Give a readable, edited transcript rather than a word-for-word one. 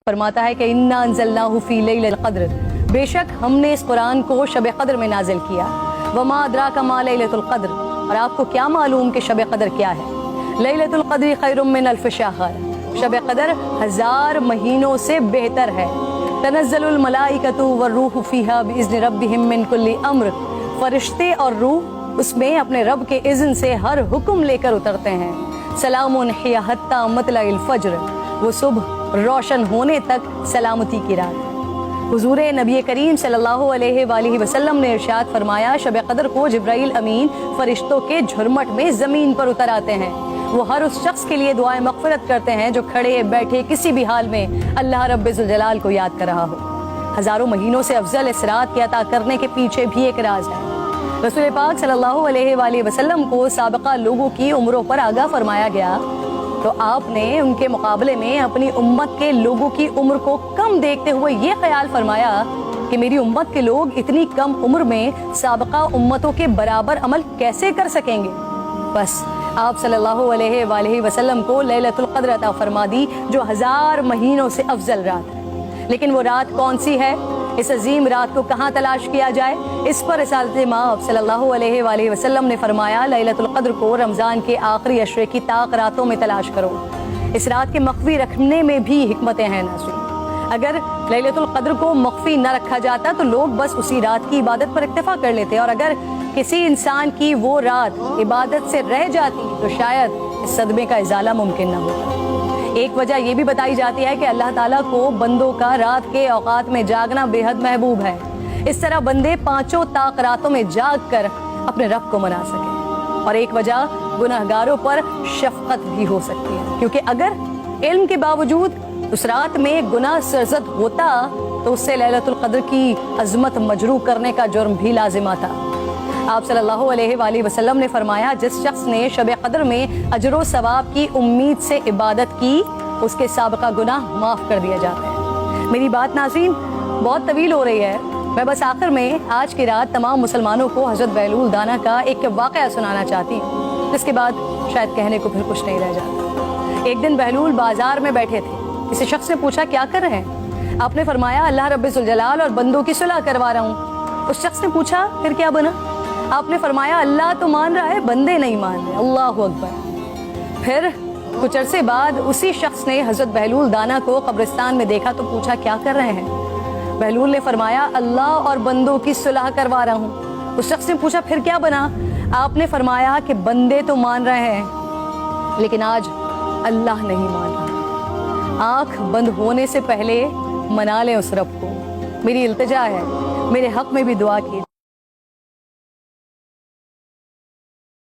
फरमाता है कि इन्ना अंज़लनाहु फी लैलतिल क़द्र, बेशक हमने इस कुरान को शब क़द्र में नाजिल किया। वमा अदराका मा लैलतुल क़द्र, और आपको क्या मालूम कि शब क़द्र क्या है। लैलतुल क़द्र खैरुम मिन अल्फ़ शहर, शब क़द्र 1000 महीनों से बेहतर है। तनज़्ज़लुल मलाइकतु वर्रूहु फ़ीहा बिइज़्नि रब्बिहिम मिन कुल्लि अम्र, फरिश्ते और रूह उसमें अपने रब के इज़्न से हर हुक्म लेकर उतरते हैं। सलामुन हिया हत्ता मतलइल फ़ज्र, वो सुबह रोशन होने तक सलामती की रात। हुजूर नबी करीम सल्लल्लाहु अलैहि वसल्लम ने इरशाद फरमाया, शब क़द्र को जिब्राइल अमीन फरिश्तों के झुरमट में ज़मीन पर उतर आते हैं। वो हर उस शख्स के लिए दुआएं मग़फ़िरत करते हैं जो खड़े बैठे किसी भी हाल में अल्लाह रब्बुल जलाल को याद कर रहा हो। हज़ारों महीनों से अफजल इस रात के अता करने के पीछे भी एक राज है। रसूल पाक सल्लल्लाहु अलैहि वसल्लम को साबिक़ा लोगों की उम्रों पर आगाह फरमाया गया, तो आपने उनके मुकाबले में अपनी उम्मत के लोगों की उम्र को कम देखते हुए ये ख्याल फरमाया कि मेरी उम्मत के लोग इतनी कम उम्र में साबिक़ा उम्मतों के बराबर अमल कैसे कर सकेंगे। बस आप सल्लल्लाहु अलैहि वसल्लम को लैलतुल क़द्र अता फरमा दी, जो 1000 महीनों से अफजल रात है। लेकिन वो रात कौन सी है, इस अजीम रात को कहाँ तलाश किया जाए, इस पर रिसालत माब सल्लल्लाहु अलैहि वसल्लम ने फरमाया, लैलतुल क़द्र को रमज़ान के आखिरी अशरे की ताक रातों में तलाश करो। इस रात के मख्फी रखने में भी हिकमतें हैं नाज़रीन। अगर लैलतुल क़द्र को मख्फी न रखा जाता तो लोग बस उसी रात की इबादत पर इक्तफा कर लेते, और अगर किसी इंसान की वो रात इबादत से रह जाती तो शायद इस सदमे का इजाला मुमकिन न होता। एक वजह यह भी बताई जाती है कि अल्लाह ताला को बंदों का रात के औकात में जागना बेहद महबूब है। इस तरह बंदे 5 ताक रातों में जाग कर अपने रब को मना सके। और एक वजह गुनहगारों पर शफकत भी हो सकती है, क्योंकि अगर इल्म के बावजूद उस रात में गुनाह सरजद होता तो उससे लैलतुल क़द्र की अजमत मजरू करने का जुर्म भी लाजिम आता। आप सल्लल्लाहु अलैहि वसल्लम ने फरमाया, जिस शख्स ने शब क़द्र में अजर सवाब की उम्मीद से इबादत की, उसके साबिक़ा गुनाह माफ़ कर दिया जाता है। मेरी बात नाज़रीन बहुत तवील हो रही है, मैं बस आखिर में आज की रात तमाम मुसलमानों को हज़रत बहलूल दाना का एक वाक़या सुनाना चाहती हूँ, जिसके बाद शायद कहने को फिर कुछ नहीं रह जाता। एक दिन बहलूल बाजार में बैठे थे। किसी शख्स ने पूछा, क्या कर रहे हैं? आपने फरमाया, अल्लाह रब्बुल जलाल और बंदों की सुलह करवा रहा हूँ। उस शख्स ने पूछा, फिर क्या बना? आपने फरमाया, अल्लाह तो मान रहा है, बंदे नहीं मान रहे। अल्लाहु अकबर। फिर कुछ अरसे बाद उसी शख्स ने हज़रत बहलूल दाना को कब्रिस्तान में देखा तो पूछा, क्या कर रहे हैं? बहलूल ने फरमाया, अल्लाह और बंदों की सुलह करवा रहा हूँ। उस शख्स ने पूछा, फिर क्या बना? आपने फरमाया कि बंदे तो मान रहे हैं, लेकिन आज अल्लाह नहीं मान रहा। आँख बंद होने से पहले मना लें उस रब को। मेरी इल्तिजा है, मेरे हक में भी दुआ कीजिए।